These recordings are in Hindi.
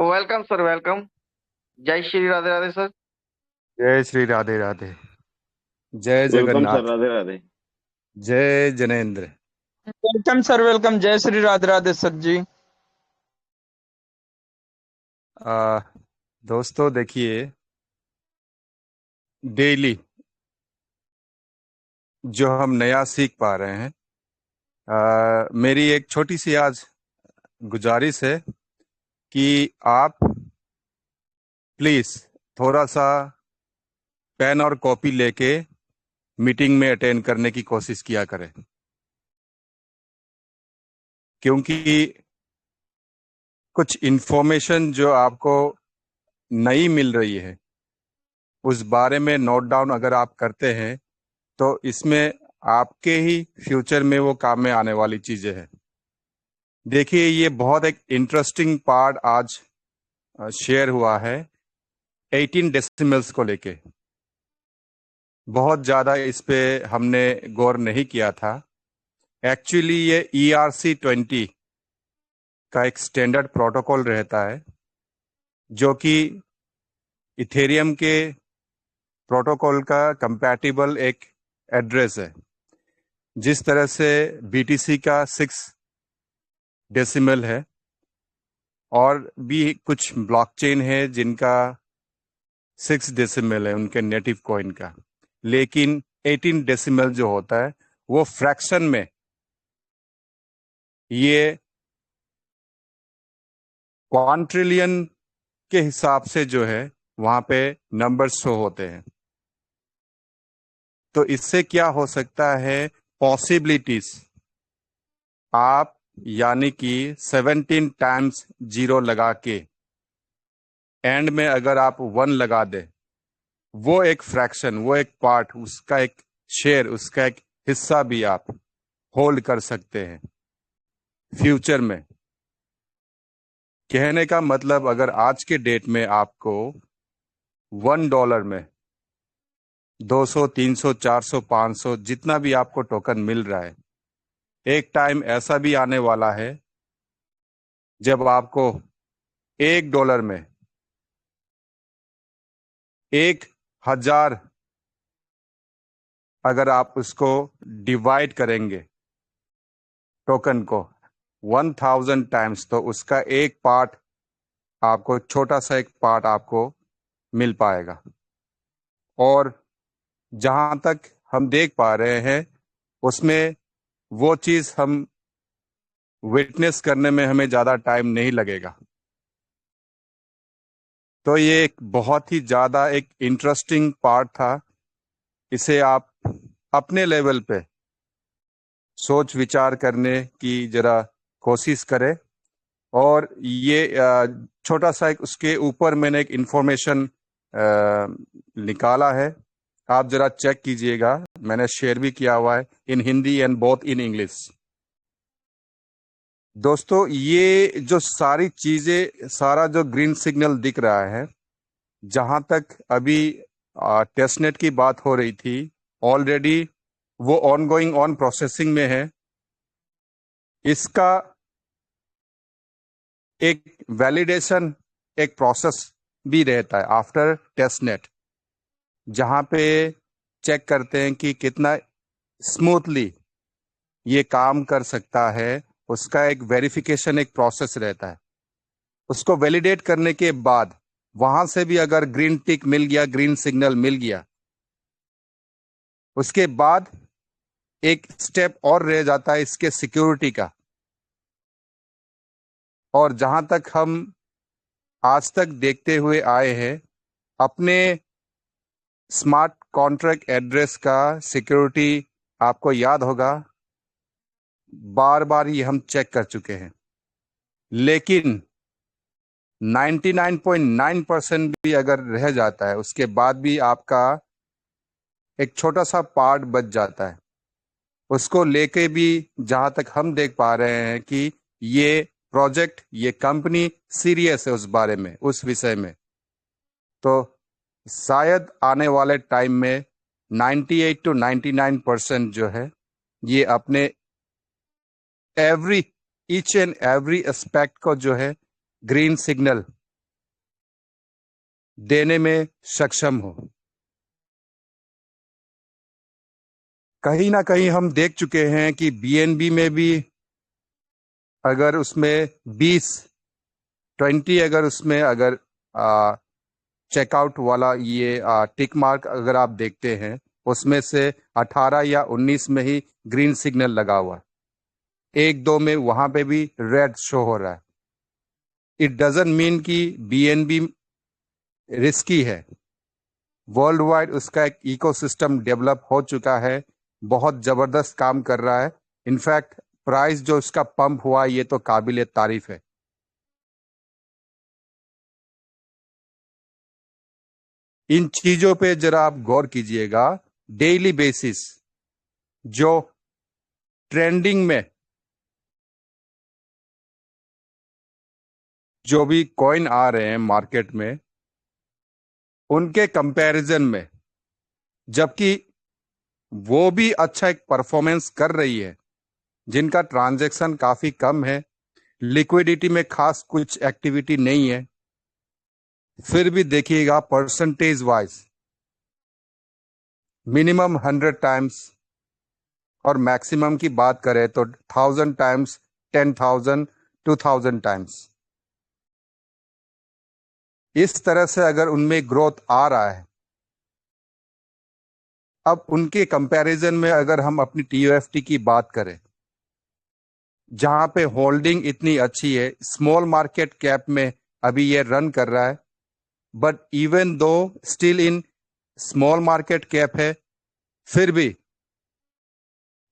Welcome sir, welcome. जय श्री राधे राधे सर। जय श्री राधे राधे। जय वेलकम सर, जगन्नाथ। राधे राधे। जय जनेन्द्र। Welcome sir, welcome. जय श्री राधे राधे सर जी। आ, दोस्तों देखिए, डेली जो हम नया सीख पा रहे हैं, मेरी एक छोटी सी आज गुजारिश है कि आप प्लीज थोड़ा सा पेन और कॉपी लेके मीटिंग में अटेंड करने की कोशिश किया करें, क्योंकि कुछ इन्फॉर्मेशन जो आपको नई मिल रही है उस बारे में नोट डाउन अगर आप करते हैं तो इसमें आपके ही फ्यूचर में वो काम में आने वाली चीजें हैं। देखिए, ये बहुत एक इंटरेस्टिंग पार्ट आज शेयर हुआ है 18 डेसिमल्स को लेके। बहुत ज़्यादा इस पे हमने गौर नहीं किया था। एक्चुअली ये ERC-20 का एक स्टैंडर्ड प्रोटोकॉल रहता है जो कि इथेरियम के प्रोटोकॉल का कंपैटिबल एक एड्रेस है। जिस तरह से BTC का 6 डेसिमल है और भी कुछ ब्लॉकचेन है जिनका 6 डेसिमल है उनके नेटिव कॉइन का, लेकिन 18 डेसिमल जो होता है वो फ्रैक्शन में ये क्वांट्रिलियन के हिसाब से जो है वहां पे नंबर्स शो होते हैं। तो इससे क्या हो सकता है, पॉसिबिलिटीज आप यानी कि 17 टाइम्स जीरो लगा के एंड में अगर आप 1 लगा दे, वो एक फ्रैक्शन, वो एक पार्ट, उसका एक शेयर, उसका एक हिस्सा भी आप होल्ड कर सकते हैं फ्यूचर में। कहने का मतलब, अगर आज के डेट में आपको $1 में 200, 300, 400, 500 जितना भी आपको टोकन मिल रहा है, एक टाइम ऐसा भी आने वाला है जब आपको $1 में 1000 अगर आप उसको डिवाइड करेंगे टोकन को 1000 टाइम्स, तो उसका एक पार्ट आपको, छोटा सा एक पार्ट आपको मिल पाएगा। और जहां तक हम देख पा रहे हैं उसमें वो चीज हम विटनेस करने में हमें ज्यादा टाइम नहीं लगेगा। तो ये एक बहुत ही ज्यादा एक इंटरेस्टिंग पार्ट था। इसे आप अपने लेवल पे सोच विचार करने की जरा कोशिश करें। और ये छोटा सा एक उसके ऊपर मैंने एक इंफॉर्मेशन निकाला है, आप जरा चेक कीजिएगा। मैंने शेयर भी किया हुआ है in Hindi and both in English. दोस्तों, ये जो सारी चीजें, सारा जो ग्रीन सिग्नल दिख रहा है, जहां तक अभी टेस्टनेट की बात हो रही थी, ऑलरेडी वो ऑनगोइंग, ऑन प्रोसेसिंग में है। इसका एक वैलिडेशन, एक प्रोसेस भी रहता है आफ्टर टेस्टनेट, जहां पे चेक करते हैं कि कितना स्मूथली ये काम कर सकता है। उसका एक वेरिफिकेशन, एक प्रोसेस रहता है। उसको वैलिडेट करने के बाद वहां से भी अगर ग्रीन टिक मिल गया, ग्रीन सिग्नल मिल गया, उसके बाद एक स्टेप और रह जाता है इसके सिक्योरिटी का। और जहां तक हम आज तक देखते हुए आए हैं, अपने स्मार्ट कॉन्ट्रैक्ट एड्रेस का सिक्योरिटी आपको याद होगा, बार बार ये हम चेक कर चुके हैं, लेकिन 99.9% भी अगर रह जाता है उसके बाद भी आपका एक छोटा सा पार्ट बच जाता है। उसको लेके भी जहां तक हम देख पा रहे हैं कि ये प्रोजेक्ट, ये कंपनी सीरियस है उस बारे में, उस विषय में। तो शायद आने वाले टाइम में 98 to 99% जो है ये अपने ईच एंड एवरी एस्पेक्ट को जो है ग्रीन सिग्नल देने में सक्षम हो। कहीं ना कहीं हम देख चुके हैं कि बीएनबी में भी अगर उसमें 20 अगर उसमें अगर चेकआउट वाला ये टिक मार्क अगर आप देखते हैं, उसमें से 18 या 19 में ही ग्रीन सिग्नल लगा हुआ है, 1-2 में वहां पे भी रेड शो हो रहा है। इट डजंट मीन कि बीएनबी रिस्की है। वर्ल्ड वाइड उसका एक इकोसिस्टम डेवलप हो चुका है, बहुत जबरदस्त काम कर रहा है। इनफैक्ट प्राइस जो इसका पंप हुआ ये तो काबिल तारीफ है। इन चीजों पे जरा आप गौर कीजिएगा। डेली बेसिस जो ट्रेंडिंग में जो भी कॉइन आ रहे हैं मार्केट में, उनके कंपैरिजन में, जबकि वो भी अच्छा एक परफॉर्मेंस कर रही है, जिनका ट्रांजैक्शन काफी कम है, लिक्विडिटी में खास कुछ एक्टिविटी नहीं है, फिर भी देखिएगा परसेंटेज वाइज मिनिमम 100 टाइम्स और मैक्सिमम की बात करें तो 1000 टाइम्स, 10,000, 2000 टाइम्स। इस तरह से अगर उनमें ग्रोथ आ रहा है, अब उनके कंपैरिजन में अगर हम अपनी टीयूएफटी की बात करें, जहां पे होल्डिंग इतनी अच्छी है, स्मॉल मार्केट कैप में अभी ये रन कर रहा है, but even though still in small market cap है, फिर भी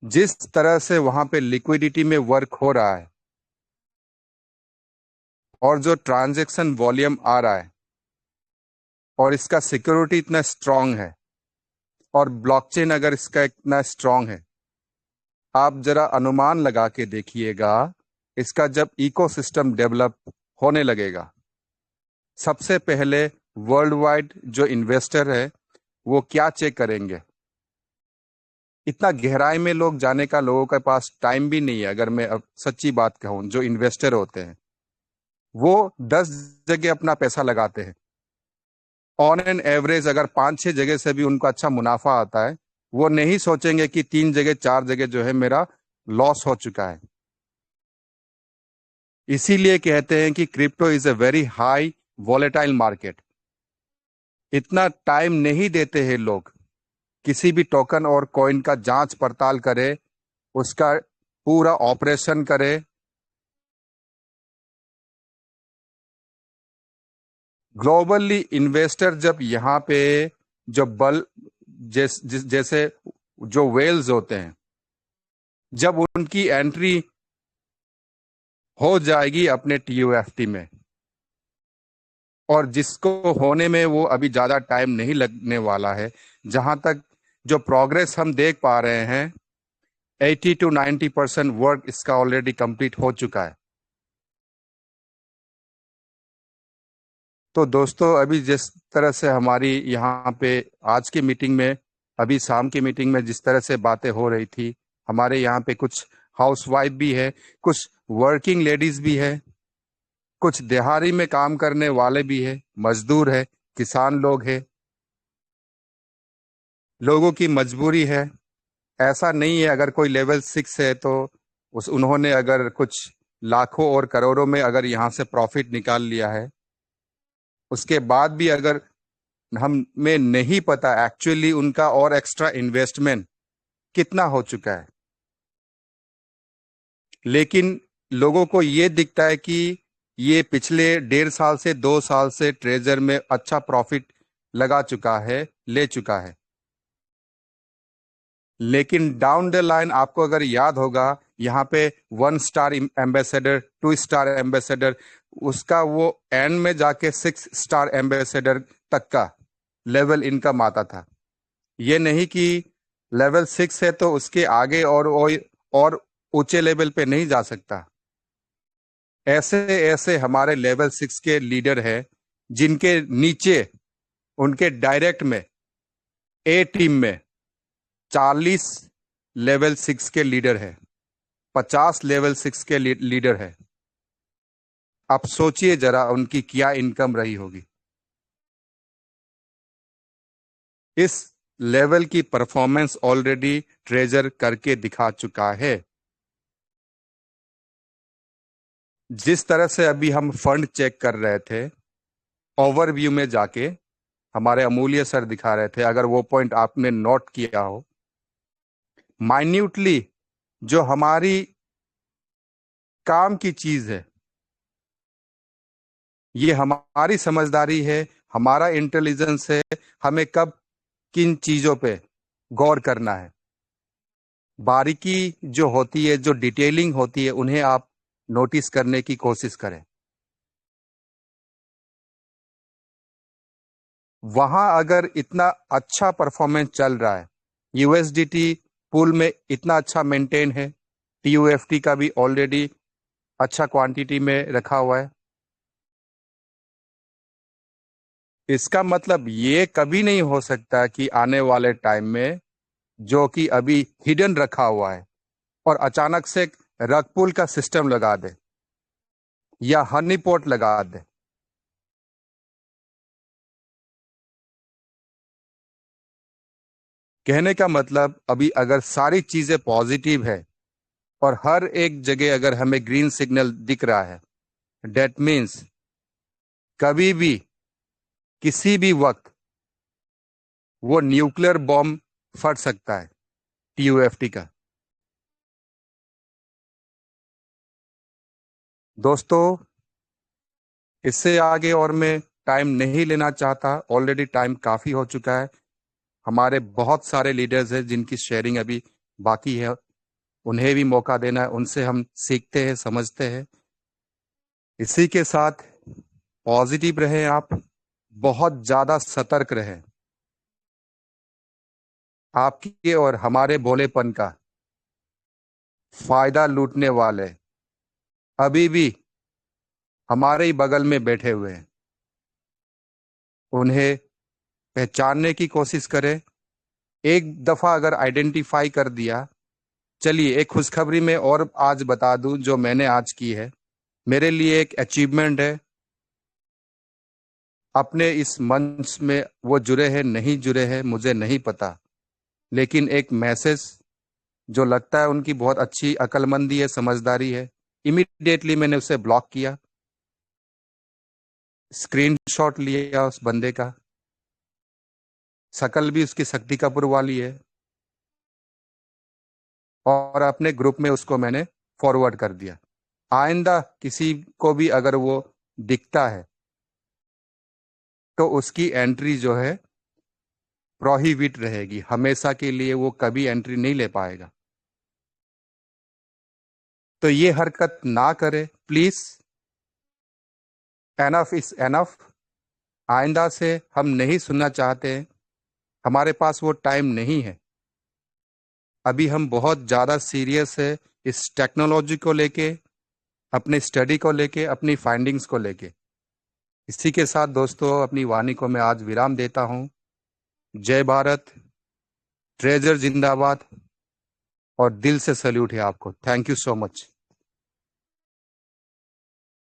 जिस तरह से वहां पे लिक्विडिटी में वर्क हो रहा है और जो ट्रांजैक्शन वॉल्यूम आ रहा है और इसका सिक्योरिटी इतना स्ट्रांग है और ब्लॉकचेन अगर इसका इतना स्ट्रांग है, आप जरा अनुमान लगा के देखिएगा इसका जब इकोसिस्टम डेवलप होने लगेगा, सबसे पहले वर्ल्ड वाइड जो इन्वेस्टर है वो क्या चेक करेंगे। इतना गहराई में लोग जाने का लोगों के पास टाइम भी नहीं है। अगर मैं अब सच्ची बात कहूं, जो इन्वेस्टर होते हैं वो 10 जगह अपना पैसा लगाते हैं, ऑन एन एवरेज अगर 5-6 जगह से भी उनको अच्छा मुनाफा आता है, वो नहीं सोचेंगे कि 3 जगह 4 जगह जो है मेरा लॉस हो चुका है। इसीलिए कहते हैं कि crypto is a very high volatile market. इतना टाइम नहीं देते हैं लोग किसी भी टोकन और कॉइन का जांच पड़ताल करे, उसका पूरा ऑपरेशन करे। ग्लोबली इन्वेस्टर जब यहाँ पे जो जैसे जो वेल्स होते हैं, जब उनकी एंट्री हो जाएगी अपने टीयूएफटी में, और जिसको होने में वो अभी ज्यादा टाइम नहीं लगने वाला है, जहां तक जो प्रोग्रेस हम देख पा रहे हैं 80 to 90% वर्क इसका ऑलरेडी कंप्लीट हो चुका है। तो दोस्तों, अभी जिस तरह से हमारी यहाँ पे आज की मीटिंग में, अभी शाम की मीटिंग में जिस तरह से बातें हो रही थी, हमारे यहाँ पे कुछ हाउसवाइफ भी है, कुछ वर्किंग लेडीज भी है, कुछ दिहाड़ी में काम करने वाले भी है, मजदूर है, किसान लोग है, लोगों की मजबूरी है। ऐसा नहीं है अगर कोई लेवल 6 है तो उन्होंने अगर कुछ लाखों और करोड़ों में अगर यहाँ से प्रॉफिट निकाल लिया है, उसके बाद भी अगर हमें नहीं पता एक्चुअली उनका और एक्स्ट्रा इन्वेस्टमेंट कितना हो चुका है, लेकिन लोगों को ये दिखता है कि ये पिछले 1.5 साल से 2 साल से ट्रेजर में अच्छा प्रॉफिट लगा चुका है, ले चुका है। लेकिन डाउन द लाइन आपको अगर याद होगा, यहाँ पे 1 स्टार एम्बेसडर, 2 स्टार एम्बेसडर, उसका वो एंड में जाके 6 स्टार एम्बेसडर तक का लेवल इनकम आता था। ये नहीं कि लेवल 6 है तो उसके आगे और ऊंचे लेवल पे नहीं जा सकता। ऐसे ऐसे हमारे लेवल 6 के लीडर हैं जिनके नीचे उनके डायरेक्ट में ए टीम में 40 लेवल 6 के लीडर है, 50 लेवल 6 के लीडर है। आप सोचिए जरा उनकी क्या इनकम रही होगी। इस लेवल की परफॉर्मेंस ऑलरेडी ट्रेजर करके दिखा चुका है। जिस तरह से अभी हम फंड चेक कर रहे थे, ओवरव्यू में जाके हमारे अमूल्य सर दिखा रहे थे, अगर वो पॉइंट आपने नोट किया हो, माइन्यूटली जो हमारी काम की चीज है, ये हमारी समझदारी है, हमारा इंटेलिजेंस है, हमें कब किन चीजों पे गौर करना है। बारीकी जो होती है, जो डिटेलिंग होती है, उन्हें आप नोटिस करने की कोशिश करें। वहां अगर इतना अच्छा परफॉर्मेंस चल रहा है, यूएसडीटी पूल में इतना अच्छा मेंटेन है, टीयूएफटी का भी ऑलरेडी अच्छा क्वांटिटी में रखा हुआ है, इसका मतलब ये कभी नहीं हो सकता कि आने वाले टाइम में जो कि अभी हिडन रखा हुआ है और अचानक से रग पुल का सिस्टम लगा दे या हनी पॉट लगा दे। कहने का मतलब अभी अगर सारी चीजें पॉजिटिव है और हर एक जगह अगर हमें ग्रीन सिग्नल दिख रहा है, डेट मीन्स कभी भी किसी भी वक्त वो न्यूक्लियर बॉम्ब फट सकता है टीयूएफटी का। दोस्तों, इससे आगे और मैं टाइम नहीं लेना चाहता, ऑलरेडी टाइम काफी हो चुका है। हमारे बहुत सारे लीडर्स हैं जिनकी शेयरिंग अभी बाकी है, उन्हें भी मौका देना है, उनसे हम सीखते हैं, समझते हैं। इसी के साथ पॉजिटिव रहें, आप बहुत ज्यादा सतर्क रहें। आपके और हमारे भोलेपन का फायदा लूटने वाले अभी भी हमारे ही बगल में बैठे हुए हैं, उन्हें पहचानने की कोशिश करें। एक दफा अगर आइडेंटिफाई कर दिया, चलिए एक खुशखबरी में और आज बता दूं जो मैंने आज की है, मेरे लिए एक अचीवमेंट है। अपने इस मंच में वो जुड़े हैं नहीं जुड़े हैं मुझे नहीं पता, लेकिन एक मैसेज जो लगता है उनकी बहुत अच्छी अक्लमंदी है, समझदारी है, इमीडिएटली मैंने उसे ब्लॉक किया, स्क्रीनशॉट लिया उस बंदे का, शकल भी उसकी शक्ति कपूर वाली है, और अपने ग्रुप में उसको मैंने फॉरवर्ड कर दिया। आइंदा किसी को भी अगर वो दिखता है तो उसकी एंट्री जो है प्रोहिबिट रहेगी, हमेशा के लिए वो कभी एंट्री नहीं ले पाएगा। तो ये हरकत ना करे प्लीज। Enough is enough. आइंदा से हम नहीं सुनना चाहते हैं, हमारे पास वो टाइम नहीं है। अभी हम बहुत ज़्यादा सीरियस है इस टेक्नोलॉजी को लेके, अपनी स्टडी को लेके, अपनी फाइंडिंग्स को लेके। इसी के साथ दोस्तों अपनी वाणी को मैं आज विराम देता हूँ। जय भारत, ट्रेजर जिंदाबाद, और दिल से सल्यूट है आपको। Thank you so much.